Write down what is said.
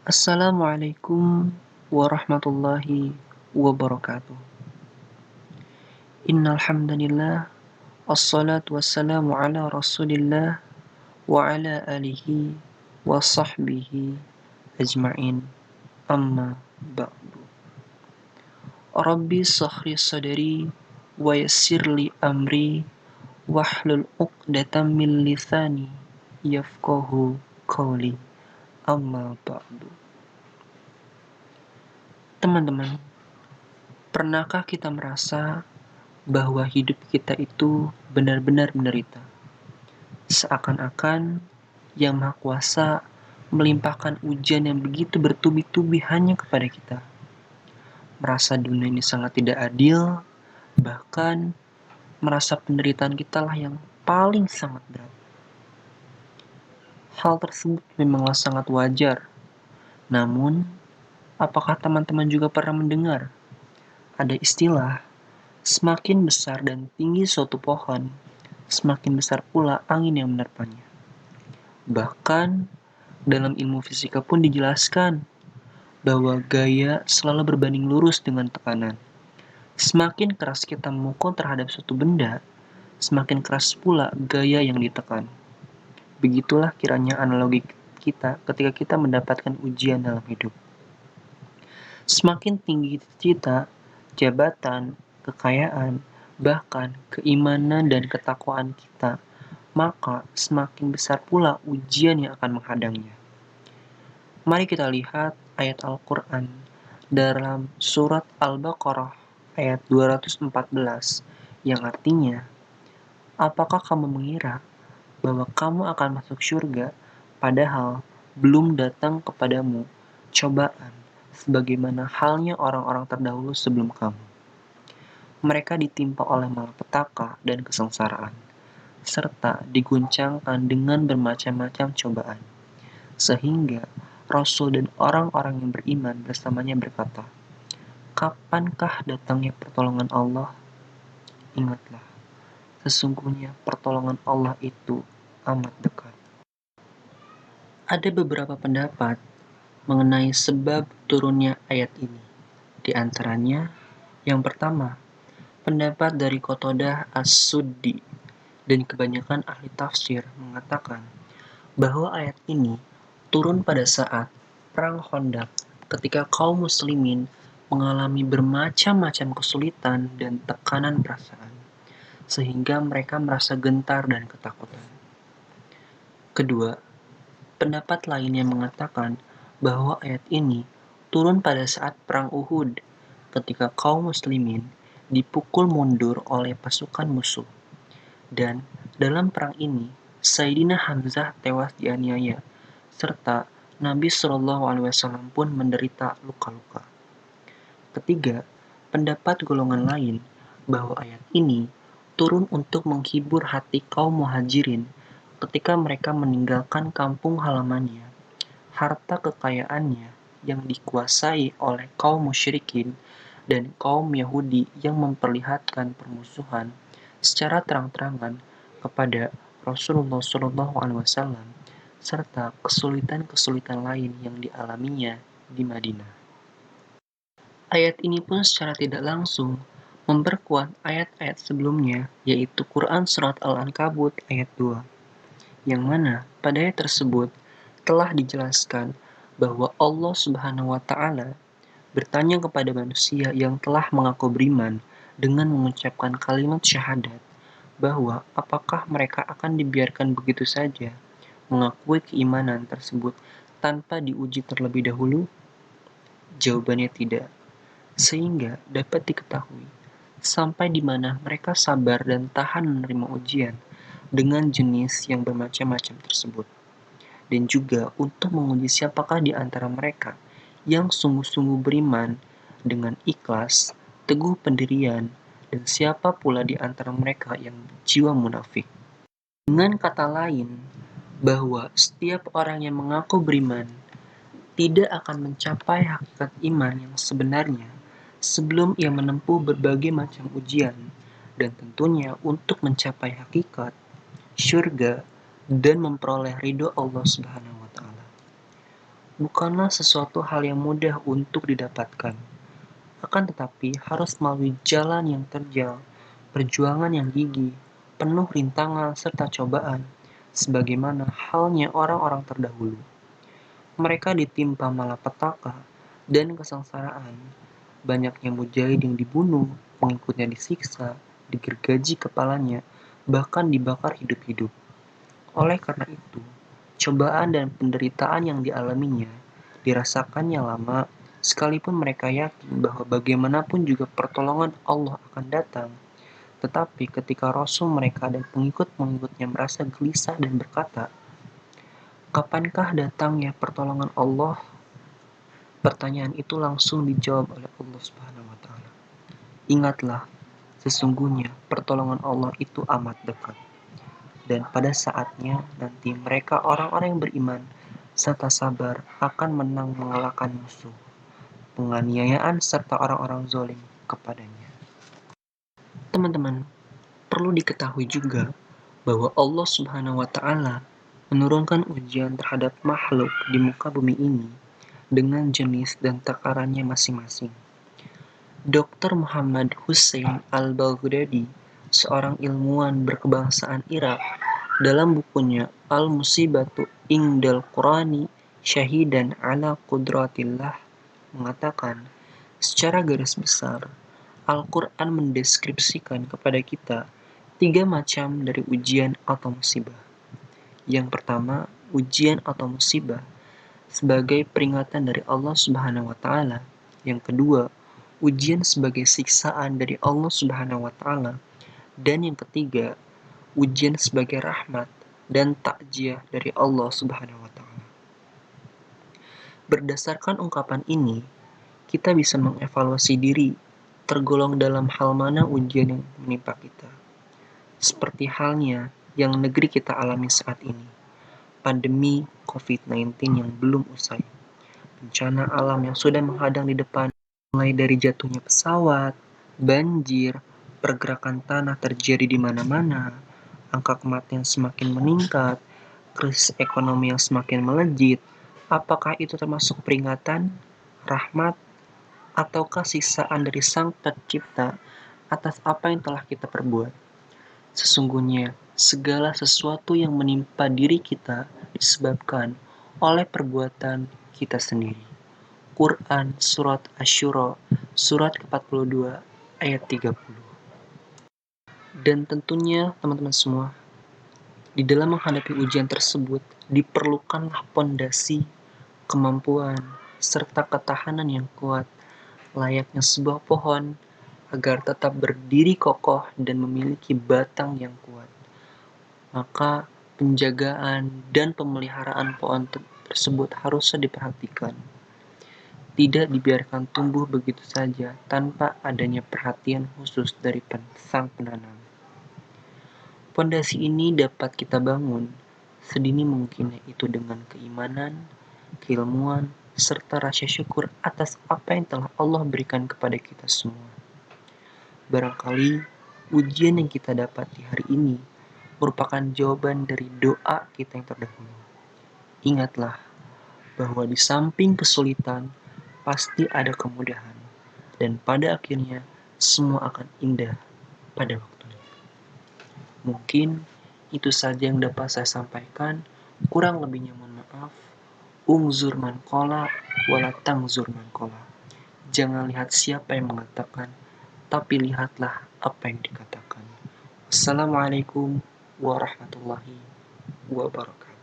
Assalamualaikum warahmatullahi wabarakatuh. Innal hamdalillah wassalatu wassalamu ala Rasulillah wa ala alihi wa sahbihi ajma'in. Amma ba'du. Rabbi shrah sadri wa yassir li amri wahlul 'uqdatam min lisani yafqahu qawli. Amma ba'du. Teman-teman, pernahkah kita merasa bahwa hidup kita itu benar-benar menderita? Seakan-akan Yang Maha Kuasa melimpahkan ujian yang begitu bertubi-tubi hanya kepada kita. Merasa dunia ini sangat tidak adil, bahkan merasa penderitaan kita lah yang paling sangat berat. Hal tersebut memanglah sangat wajar. Namun, apakah teman-teman juga pernah mendengar ada istilah semakin besar dan tinggi suatu pohon, semakin besar pula angin yang menerpanya. Bahkan, dalam ilmu fisika pun dijelaskan bahwa gaya selalu berbanding lurus dengan tekanan. Semakin keras kita memukul terhadap suatu benda, semakin keras pula gaya yang ditekan. Begitulah kiranya analogi kita ketika kita mendapatkan ujian dalam hidup. Semakin tinggi cita, jabatan, kekayaan, bahkan keimanan dan ketakwaan kita, maka semakin besar pula ujian yang akan menghadangnya. Mari kita lihat ayat Al-Quran dalam surat Al-Baqarah ayat 214 yang artinya, apakah kamu mengira bahwa kamu akan masuk surga padahal belum datang kepadamu cobaan sebagaimana halnya orang-orang terdahulu sebelum kamu. Mereka ditimpa oleh malapetaka dan kesengsaraan, serta diguncangkan dengan bermacam-macam cobaan. Sehingga Rasul dan orang-orang yang beriman bersamanya berkata, kapankah datangnya pertolongan Allah? Ingatlah, sesungguhnya pertolongan Allah itu amat dekat. Ada beberapa pendapat mengenai sebab turunnya ayat ini. Di antaranya, yang pertama, pendapat dari Qatadah As-Suddi dan kebanyakan ahli tafsir mengatakan bahwa ayat ini turun pada saat Perang Khandaq ketika kaum muslimin mengalami bermacam-macam kesulitan dan tekanan perasaan, sehingga mereka merasa gentar dan ketakutan. Kedua, pendapat lain yang mengatakan bahwa ayat ini turun pada saat Perang Uhud ketika kaum muslimin dipukul mundur oleh pasukan musuh. Dan dalam perang ini, Sayyidina Hamzah tewas dianiaya, serta Nabi SAW pun menderita luka-luka. Ketiga, pendapat golongan lain bahwa ayat ini turun untuk menghibur hati kaum muhajirin ketika mereka meninggalkan kampung halamannya, harta kekayaannya yang dikuasai oleh kaum musyrikin dan kaum Yahudi yang memperlihatkan permusuhan secara terang-terangan kepada Rasulullah SAW serta kesulitan-kesulitan lain yang dialaminya di Madinah. Ayat ini pun secara tidak langsung memperkuat ayat-ayat sebelumnya, yaitu Quran Surat Al-Ankabut ayat 2, yang mana pada ayat tersebut telah dijelaskan bahwa Allah Subhanahu wa Ta'ala bertanya kepada manusia yang telah mengaku beriman dengan mengucapkan kalimat syahadat, bahwa apakah mereka akan dibiarkan begitu saja mengakui keimanan tersebut tanpa diuji terlebih dahulu? Jawabannya tidak. Sehingga dapat diketahui sampai di mana mereka sabar dan tahan menerima ujian dengan jenis yang bermacam-macam tersebut. Dan juga untuk menguji siapakah di antara mereka yang sungguh-sungguh beriman dengan ikhlas, teguh pendirian, dan siapa pula di antara mereka yang jiwa munafik. Dengan kata lain, bahwa setiap orang yang mengaku beriman tidak akan mencapai hakikat iman yang sebenarnya sebelum ia menempuh berbagai macam ujian, dan tentunya untuk mencapai hakikat syurga dan memperoleh ridho Allah Subhanahu wa Ta'ala. bukanlah sesuatu hal yang mudah untuk didapatkan. Akan tetapi harus melalui jalan yang terjal, perjuangan yang gigih, penuh rintangan serta cobaan, sebagaimana halnya orang-orang terdahulu. Mereka ditimpa malapetaka dan kesengsaraan. Banyaknya mujahid yang dibunuh, pengikutnya disiksa, digergaji kepalanya, bahkan dibakar hidup-hidup. Oleh karena itu, cobaan dan penderitaan yang dialaminya dirasakannya lama, sekalipun mereka yakin bahwa bagaimanapun juga pertolongan Allah akan datang. Tetapi ketika Rasul mereka dan pengikut-pengikutnya merasa gelisah dan berkata, "Kapankah datangnya pertolongan Allah?" Pertanyaan itu langsung dijawab oleh Allah Subhanahu wa taala. Ingatlah, sesungguhnya pertolongan Allah itu amat dekat. Dan pada saatnya nanti mereka orang-orang yang beriman serta sabar akan menang mengalahkan musuh, penganiayaan serta orang-orang zalim kepadanya. Teman-teman, perlu diketahui juga bahwa Allah Subhanahu wa taala menurunkan ujian terhadap makhluk di muka bumi ini dengan jenis dan takarannya masing-masing. Dr. Muhammad Hussein al-Baghdadi, seorang ilmuwan berkebangsaan Irak, dalam bukunya Al-Musibatu Indal Qurani Syahidan ala Qudratillah mengatakan, secara garis besar, Al-Quran mendeskripsikan kepada kita 3 macam dari ujian atau musibah. Yang pertama, ujian atau musibah sebagai peringatan dari Allah Subhanahu wa taala. Yang kedua, ujian sebagai siksaan dari Allah Subhanahu wa taala. Dan yang ketiga, ujian sebagai rahmat dan takjiah dari Allah Subhanahu wa taala. Berdasarkan ungkapan ini, kita bisa mengevaluasi diri tergolong dalam hal mana ujian yang menimpa kita. Seperti halnya yang negeri kita alami saat ini, pandemi COVID-19 yang belum usai, bencana alam yang sudah menghadang di depan, mulai dari jatuhnya pesawat, banjir, pergerakan tanah terjadi di mana-mana, angka kematian semakin meningkat, krisis ekonomi yang semakin melejit. Apakah itu termasuk peringatan, rahmat, ataukah siksaan dari Sang Pencipta atas apa yang telah kita perbuat? Sesungguhnya, segala sesuatu yang menimpa diri kita disebabkan oleh perbuatan kita sendiri. Quran Surat Asy-Syura, Surat ke-42, ayat 30. Dan tentunya teman-teman semua, di dalam menghadapi ujian tersebut, diperlukanlah pondasi, kemampuan, serta ketahanan yang kuat, layaknya sebuah pohon, agar tetap berdiri kokoh dan memiliki batang yang kuat. Maka penjagaan dan pemeliharaan pohon tersebut harusnya diperhatikan. Tidak dibiarkan tumbuh begitu saja tanpa adanya perhatian khusus dari sang penanam. Pondasi ini dapat kita bangun sedini mungkin, yaitu dengan keimanan, keilmuan, serta rasa syukur atas apa yang telah Allah berikan kepada kita semua. Barangkali ujian yang kita dapat di hari ini merupakan jawaban dari doa kita yang terdahulu. Ingatlah bahwa di samping kesulitan pasti ada kemudahan, dan pada akhirnya semua akan indah pada waktunya. Mungkin itu saja yang dapat saya sampaikan. Kurang lebihnya mohon maaf. Ungzur man qala wala tangzur man qala. Jangan lihat siapa yang mengatakan, tapi lihatlah apa yang dikatakan. Assalamualaikum warahmatullahi wabarakatuh.